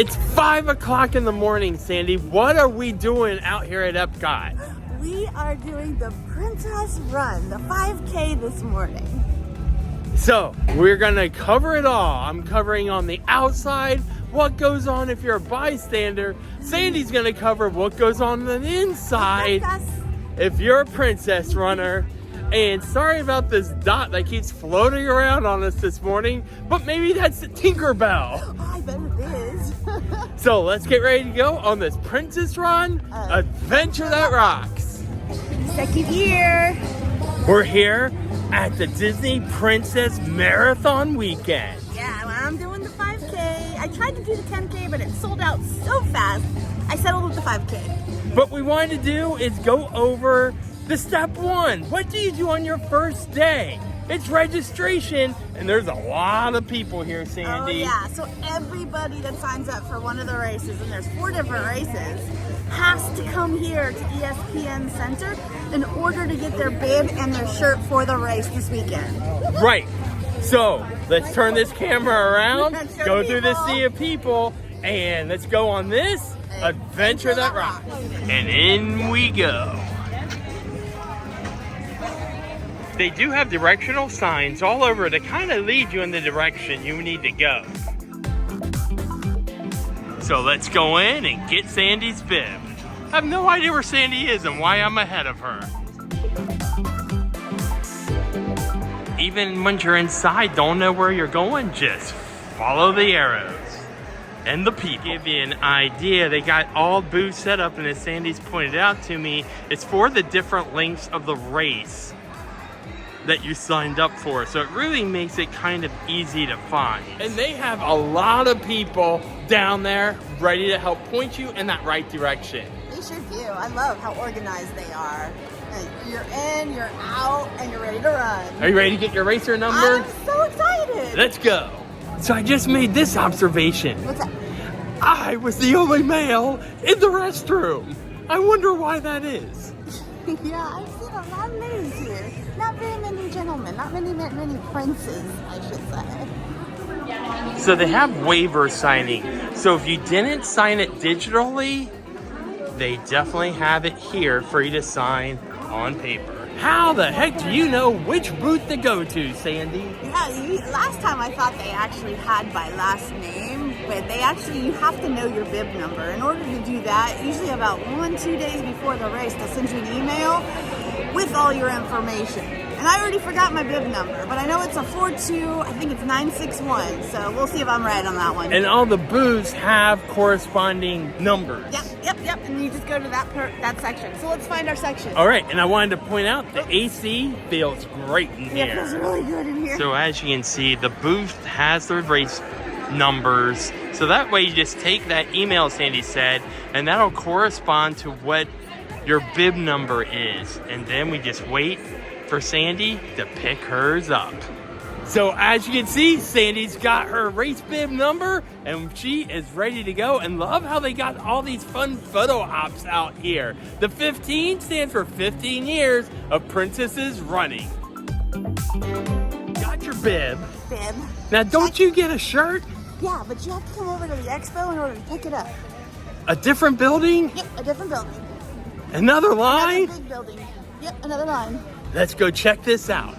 It's 5 o'clock in the morning, Sandy. What are we doing out here at Epcot? We are doing the Princess Run, the 5K this morning. So, we're gonna cover it all. I'm covering on the outside, what goes on if you're a bystander. Sandy's gonna cover what goes on the inside if you're a princess runner. And sorry about this dot that keeps floating around on us this morning, but maybe that's the Tinkerbell. Oh, I bet it is. So let's get ready to go on this Princess Run, Adventure That Rocks. Second year. We're here at the Disney Princess Marathon Weekend. Yeah, well, I'm doing the 5K. I tried to do the 10K, but it sold out so fast. I settled with the 5K. What we wanted to do is go over the step one. What do you do on your first day? It's registration, and there's a lot of people here, Sandy. Oh yeah, so everybody that signs up for one of the races, and there's 4 different races, has to come here to ESPN Center in order to get their bib and their shirt for the race this weekend. Right. So let's turn this camera around, go through this sea of people, and let's go on this Adventure That Rocks. And in we go. They do have directional signs all over to kind of lead you in the direction you need to go. So let's go in and get Sandy's bib. I have no idea where Sandy is and why I'm ahead of her. Even when you're inside, don't know where you're going, just follow the arrows and the people. To give you an idea, they got all booths set up, and as Sandy's pointed out to me, it's for the different lengths of the race that you signed up for, so it really makes it kind of easy to find. And they have a lot of people down there ready to help point you in that right direction. They sure do. I love how organized they are. You're in, you're out, and you're ready to run. Are you ready to get your racer number? I'm so excited. Let's go. So I just made this observation. What's that? I was the only male in the restroom. I wonder why that is. Yeah, I've seen a lot of ladies here. Not very many gentlemen, not many princes, I should say. So they have waiver signing. So if you didn't sign it digitally, they definitely have it here for you to sign on paper. How the heck do you know which booth to go to, Sandy? Yeah, last time I thought they actually had by last name, but you have to know your bib number. In order to do that, usually about 1-2 days before the race, they'll send you an email with all your information. And I already forgot my bib number, but I know it's a 42, I think it's 961, so we'll see if I'm right on that one. And all the booths have corresponding numbers. Yep, and you just go to that section. So let's find our section. All right, and I wanted to point out the AC feels great in here. Yeah, it feels really good in here. So as you can see, the booth has the race numbers. So that way you just take that email Sandy said, and that'll correspond to what your bib number is. And then we just wait for Sandy to pick hers up. So as you can see, Sandy's got her race bib number and she is ready to go. And love how they got all these fun photo ops out here. The 15 stands for 15 years of princesses running. Got your bib. Now don't you get a shirt? Yeah, but you have to come over to the expo in order to pick it up. A different building? Yep, a different building. Another line? Another big building. Yep, another line. Let's go check this out.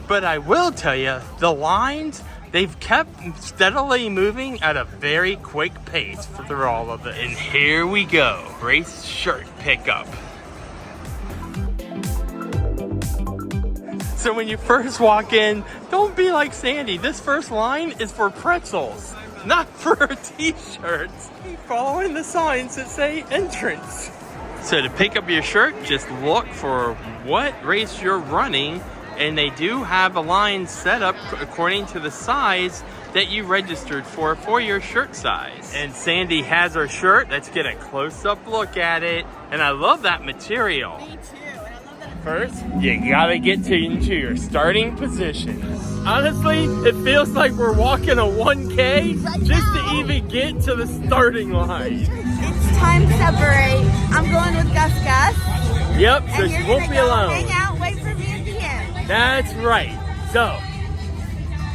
But I will tell you, the lines, they've kept steadily moving at a very quick pace through all of it. And here we go, race shirt pickup. So when you first walk in, don't be like Sandy. This first line is for pretzels, not for t-shirts. Keep following the signs that say entrance. So to pick up your shirt, just look for what race you're running, and they do have a line set up according to the size that you registered for your shirt size. And Sandy has her shirt. Let's get a close-up look at it. And I love that material. Me too, and I love that. First, you gotta get into your starting position. Honestly, it feels like we're walking a 1K just to even get to the starting line. It's time to separate. I'm going with Gus. Yep, so she won't be alone. Hang out, wait for me at the end. That's right. So,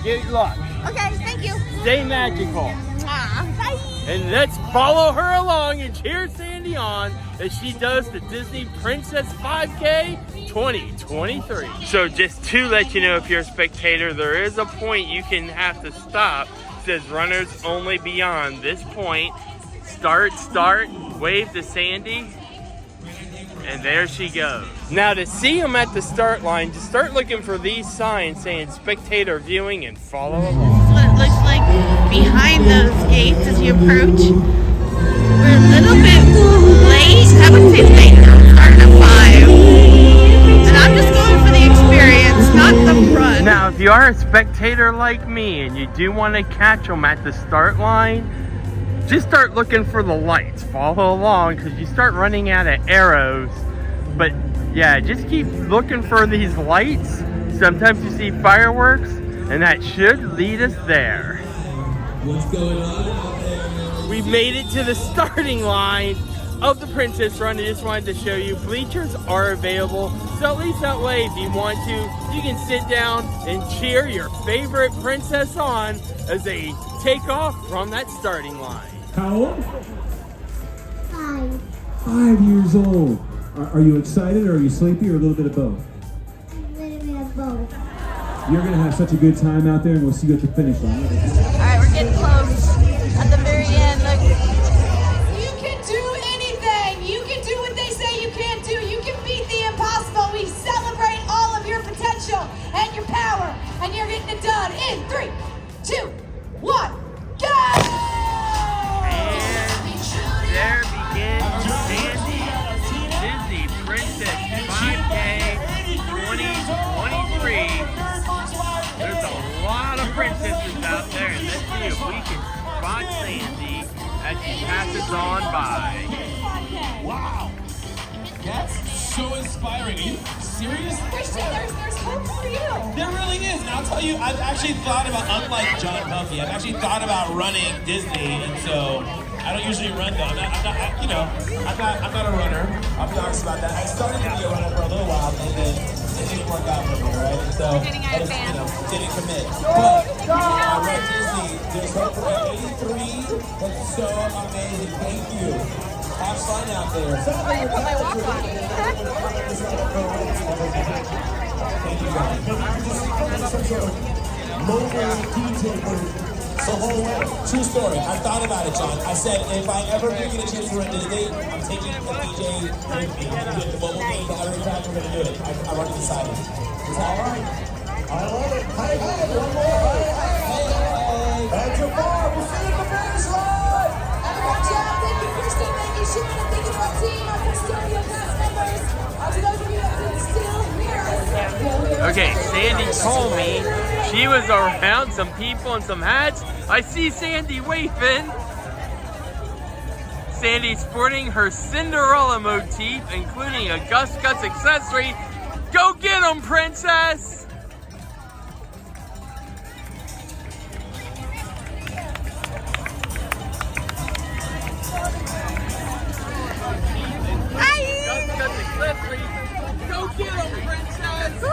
good luck. Okay, thank you. Stay magical. Bye. And let's follow her along and cheer Sandy on as she does the Disney Princess 5K 2023. So just to let you know, if you're a spectator, there is a point you can have to stop. It says runners only beyond this point. Start, wave to Sandy. And there she goes. Now to see them at the start line, just start looking for these signs saying spectator viewing and follow along. What it looks like behind those gates as you approach. We're a little bit late. I wouldn't say late, we're starting at 5. And I'm just going for the experience, not the run. Now if you are a spectator like me and you do want to catch them at the start line, just start looking for the lights. Follow along because you start running out of arrows. But yeah, just keep looking for these lights. Sometimes you see fireworks and that should lead us there. What's going on out there? We made it to the starting line of the Princess Run. I just wanted to show you bleachers are available. So at least that way, if you want to, you can sit down and cheer your favorite princess on as they take off from that starting line. How old? 5. 5 years old. Are you excited or are you sleepy or a little bit of both? A little bit of both. You're going to have such a good time out there and we'll see you at the finish line. Alright, we're getting close. At the very end, look. You can do anything. You can do what they say you can't do. You can beat the impossible. We celebrate all of your potential and your power. And you're getting it done in 3, 2, 1, go! There begins Sandy's Disney Princess 5K 2023. There's a lot of princesses out there, and let's see if we can spot Sandy as she passes on by. Wow! That's so inspiring. Are you serious? Christian, there's hope for you. There really is. And I'll tell you, I've actually thought about, unlike John Humphrey, I've actually thought about running Disney, and so I don't usually run though. I'm not a runner. I'll be honest about that. I started to be a runner for a little while, and then it didn't work out for me, right? And so I just, didn't commit. But I run Disney. There's hope for 83. That's so amazing. Thank you. Have fun out there. I put my walk on. Thank you guys. So true story. I thought about it, John. I said if I ever do get a chance to run Disney, I'm taking a DJ with me. We're gonna do the mobile game, the other track, we're gonna do it. I've already decided. Is that all right? I love it. Hey, one more. Hey. That's your bar. We'll see you at the finish line. Everyone, Jeff, thank you, Christine, thank you, Sean, and thank you to our team, our custodial cast members. To those of you that are still here. Okay, Sandy told me she was around some people and some hats. I see Sandy waving. Sandy sporting her Cinderella motif, including a Gus Guts accessory. Go get 'em, princess! Gus Guts accessory. Go get 'em, princess! Woo!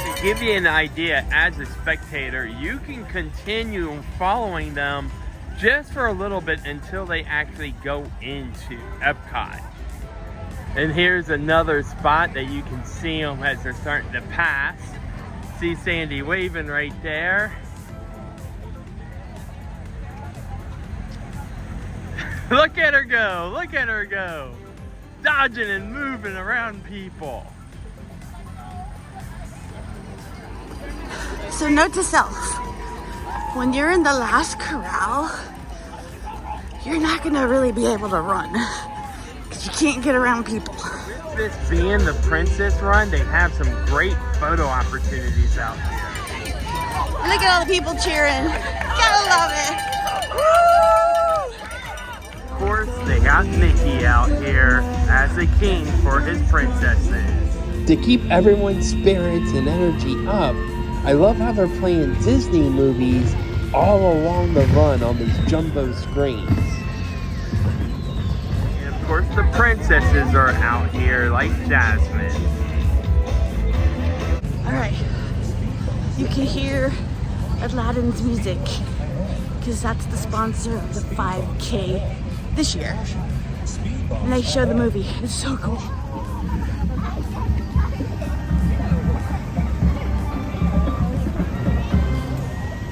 To give you an idea, as a spectator, you can continue following them just for a little bit until they actually go into Epcot. And here's another spot that you can see them as they're starting to pass. See Sandy waving right there. Look at her go, look at her go. Dodging and moving around people. So note to self, when you're in the last corral, you're not gonna really be able to run because you can't get around people. With this being the Princess Run, they have some great photo opportunities out here. Look at all the people cheering. Gotta love it. Woo! Of course, they got Mickey out here as a king for his princesses. To keep everyone's spirits and energy up, I love how they're playing Disney movies all along the run on these jumbo screens. And of course the princesses are out here like Jasmine. All right, you can hear Aladdin's music because that's the sponsor of the 5K this year. And they show the movie. It's so cool.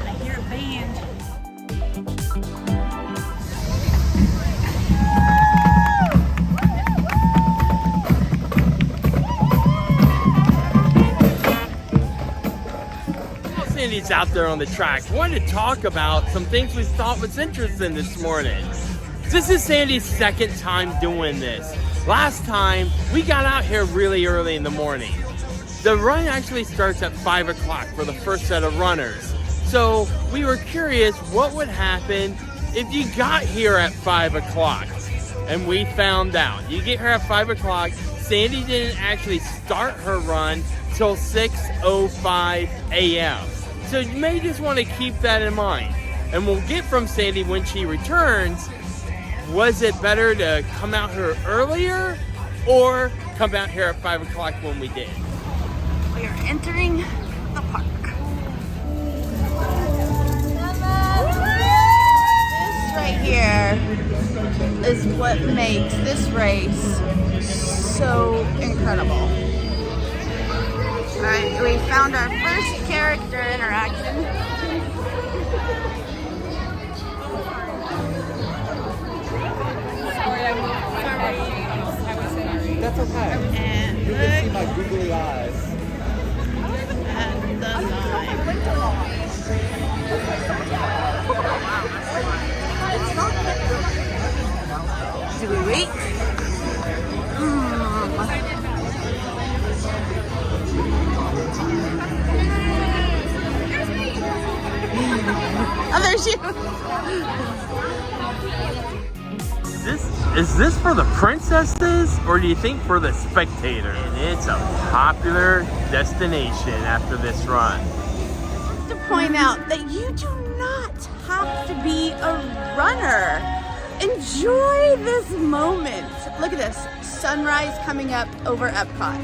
I hear a band. Sandy's out there on the track. Wanted to talk about some things we thought was interesting this morning. This is Sandy's second time doing this. Last time, we got out here really early in the morning. The run actually starts at 5 o'clock for the first set of runners. So we were curious what would happen if you got here at 5 o'clock. And we found out. You get here at 5 o'clock, Sandy didn't actually start her run till 6:05 a.m. So you may just want to keep that in mind. And we'll get from Sandy when she returns. Was it better to come out here earlier or come out here at 5 o'clock when we did? We are entering the park. This right here is what makes this race so incredible. All right, we found our first character interaction. That's okay. And You can see my googly eyes. at the line. Do we wait? Oh, there's you. Is this for the princesses or do you think for the spectators? And it's a popular destination after this run. To point out that you do not have to be a runner. Enjoy this moment. Look at this, sunrise coming up over Epcot.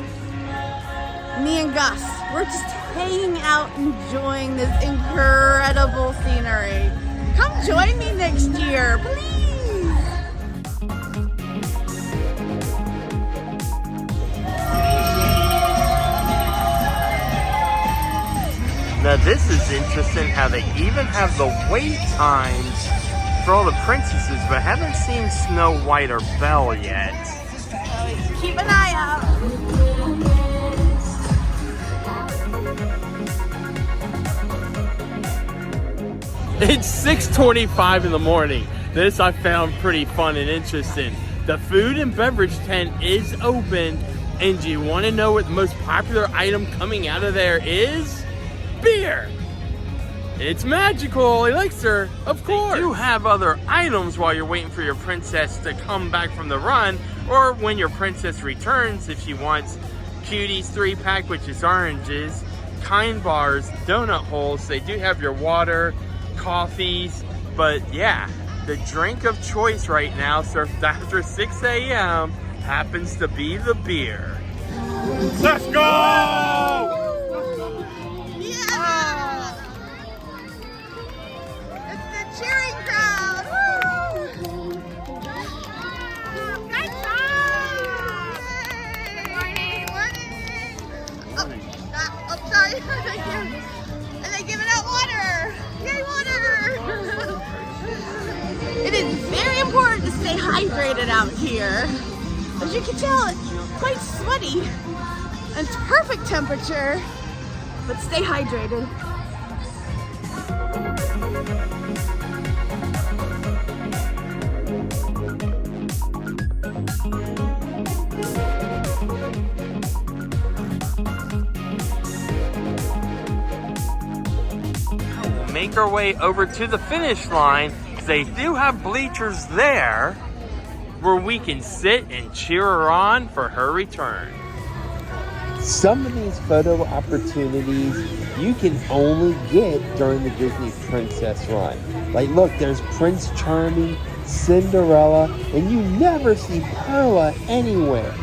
Me and Gus, we're just hanging out, enjoying this incredible scenery. Come join me next year, please. Now this is interesting how they even have the wait times for all the princesses, but I haven't seen Snow White or Belle yet. So keep an eye out. It's 6:25 in the morning. This I found pretty fun and interesting. The food and beverage tent is open, and do you want to know what the most popular item coming out of there is? Beer! It's magical elixir, of course. They do have other items while you're waiting for your princess to come back from the run, or when your princess returns if she wants Cuties 3-pack, which is oranges, Kind bars, donut holes. They do have your water, coffees, but yeah, the drink of choice right now served after 6 a.m. happens to be the beer. Let's go! Cheering crowd! Woo! Good job! Good morning! Oh, sorry. And they giving out water! Yay, water! It is very important to stay hydrated out here. As you can tell, it's quite sweaty. And it's perfect temperature, but stay hydrated. Make our way over to the finish line. They do have bleachers there where we can sit and cheer her on for her return. Some of these photo opportunities you can only get during the Disney Princess run. Like, look, there's Prince Charming, Cinderella, and you never see Perla anywhere.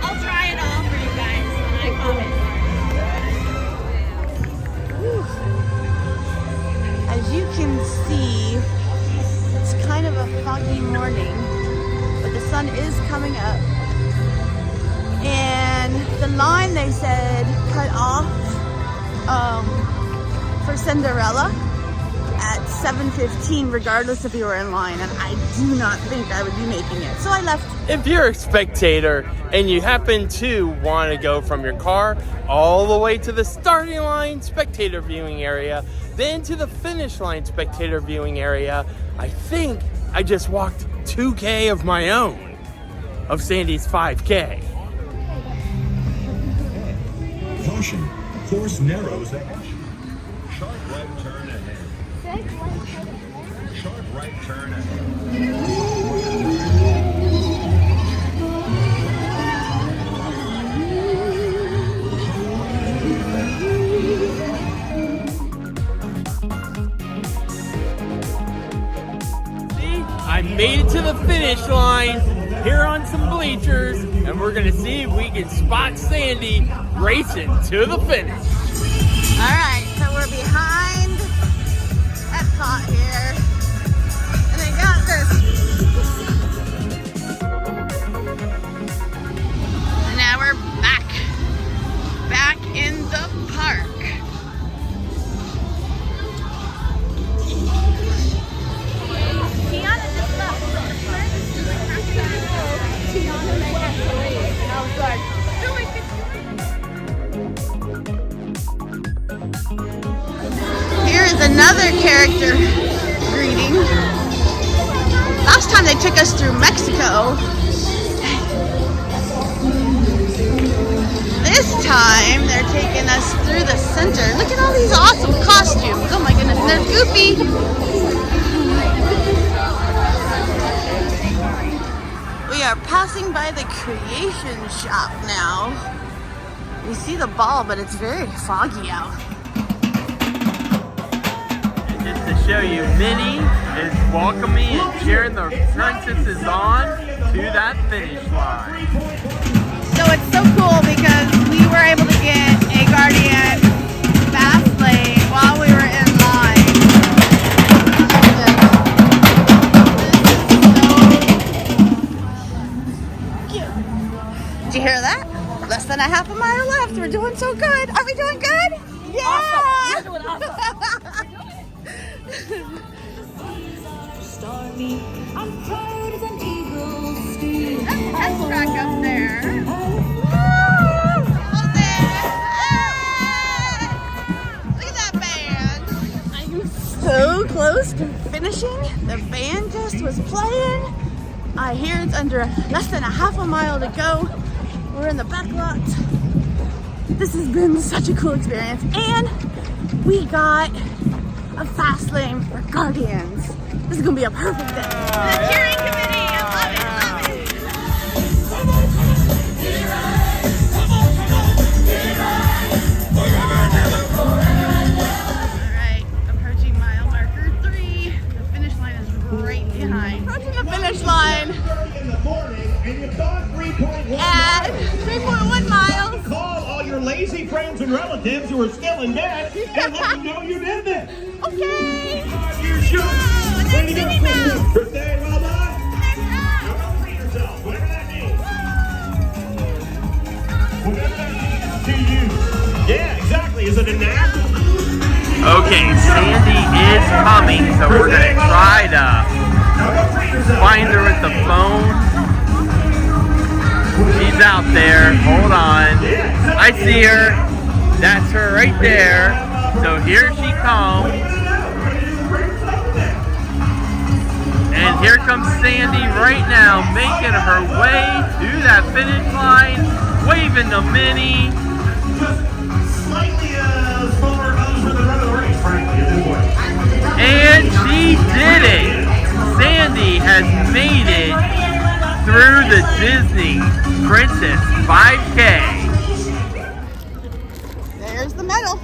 I'll try it all for you guys when I comment. online they said cut off for Cinderella at 7:15 regardless if you were in line, and I do not think I would be making it, so I left. If you're a spectator and you happen to want to go from your car all the way to the starting line spectator viewing area, then to the finish line spectator viewing area, I think I just walked 2K of my own of Sandy's 5K. Caution, course narrows ahead. Sharp right turn ahead. Sharp right turn ahead. See, I made it to the finish line here on some bleachers, and we're gonna see if we can spot Sandy racing to the finish. All right, so we're behind Epcot here, and they got this. And now we're back in the park. Tiana just left. Tiana may have to leave, and I was like, here is another character greeting. Last time they took us through Mexico. This time they're taking us through the center. Look at all these awesome costumes. Oh my goodness, and they're goofy. We are passing by the creation shop now. We see the ball, but it's very foggy out. Just to show you, Minnie is welcoming and cheering the princesses on to that finish line. So it's so cool because we were able to get a Guardian fast lane while we were in line. This is so cute. Did you hear that? Less than a half a mile left. We're doing so good. Are we doing good? Yeah! Awesome. You're doing awesome. Stormy, I'm proud as an eagle's sting. That's track up there. Look at that band. I'm so close to finishing. The band just was playing. I hear it's under less than a half a mile to go. We're in the back lot. This has been such a cool experience. And we got a fast lane for Guardians. This is gonna be a perfect day. The cheering committee, I love it, love it. All right, approaching mile marker 3. The finish line is right behind. Approaching the finish line at 3.1 miles. Call all your lazy friends and relatives who are still in bed and let them know you did this. Okay. You should. Oh, and there's Minnie Mouse. Birthday, well done. There's Now go treat yourself, whatever that means. Whatever that means to you. Yeah, exactly. Is it a nap? Okay, Sandy is coming, so we're gonna try to find her with the phone. She's out there. Hold on. I see her. That's her right there. So here she comes. And here comes Sandy right now, making her way to that finish line, waving to Minnie. Slightly smaller nose for the run of the race, frankly, at this point. And she did it. Sandy has made it through the Disney Princess 5K. There's the medal.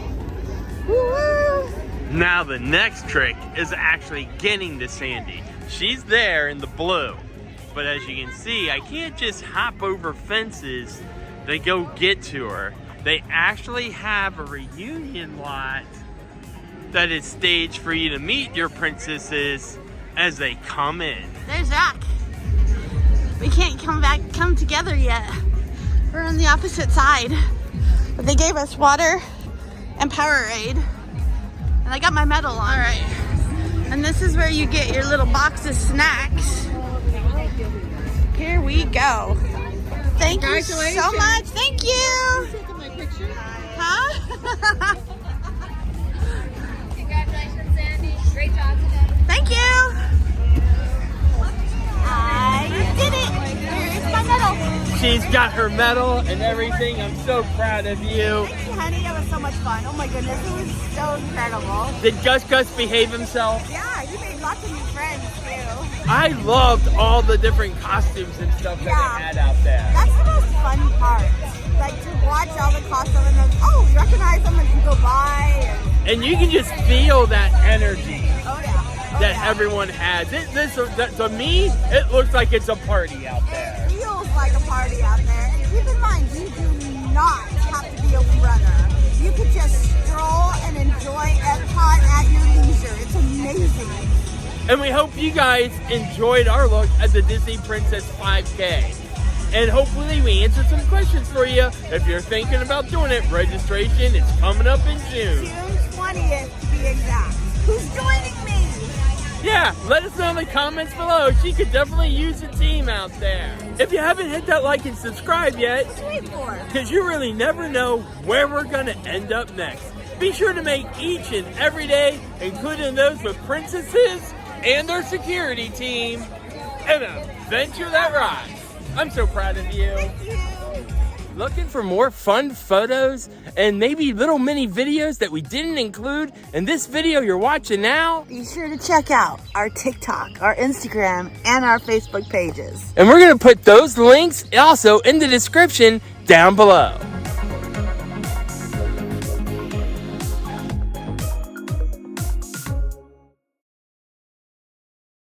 Woo-woo. Now the next trick is actually getting to Sandy. She's there in the blue. But as you can see, I can't just hop over fences to go get to her. They actually have a reunion lot that is staged for you to meet your princesses as they come in. There's Zach. We can't come together yet. We're on the opposite side. But they gave us water and Powerade. And I got my medal on. All right. And this is where you get your little box of snacks. Here we go. Thank you so much. Thank you. Huh? Congratulations, Sandy. Great job today. Thank you. I did it. Here's my medal. She's got her medal and everything. I'm so proud of you. Thank you, honey. It was so much fun. Oh my goodness, it was so incredible. Did Gus behave himself? Yeah, you made lots of new friends too. I loved all the different costumes and stuff that they had out there. That's the most fun part. Like to watch all the costumes and then, oh, you recognize them as you go by. And you can just feel that energy Oh yeah. that everyone has. To me, it looks like it's a party out there. It feels like a party out there. And keep in mind, you do not have to be a runner. You could just stroll and enjoy Epcot at your leisure. It's amazing. And we hope you guys enjoyed our look at the Disney Princess 5K. And hopefully we answered some questions for you. If you're thinking about doing it, registration is coming up in June. June 20th to be exact. Who's joining me? Yeah, let us know in the comments below. She could definitely use a team out there. If you haven't hit that like and subscribe yet, What you waiting for? because you really never know where we're going to end up next. Be sure to make each and every day, including those with princesses and their security team, an adventure that rocks. I'm so proud of you. Thank you. Looking for more fun photos and maybe little mini videos that we didn't include in this video you're watching now? Be sure to check out our TikTok, our Instagram, and our Facebook pages. And we're going to put those links also in the description down below.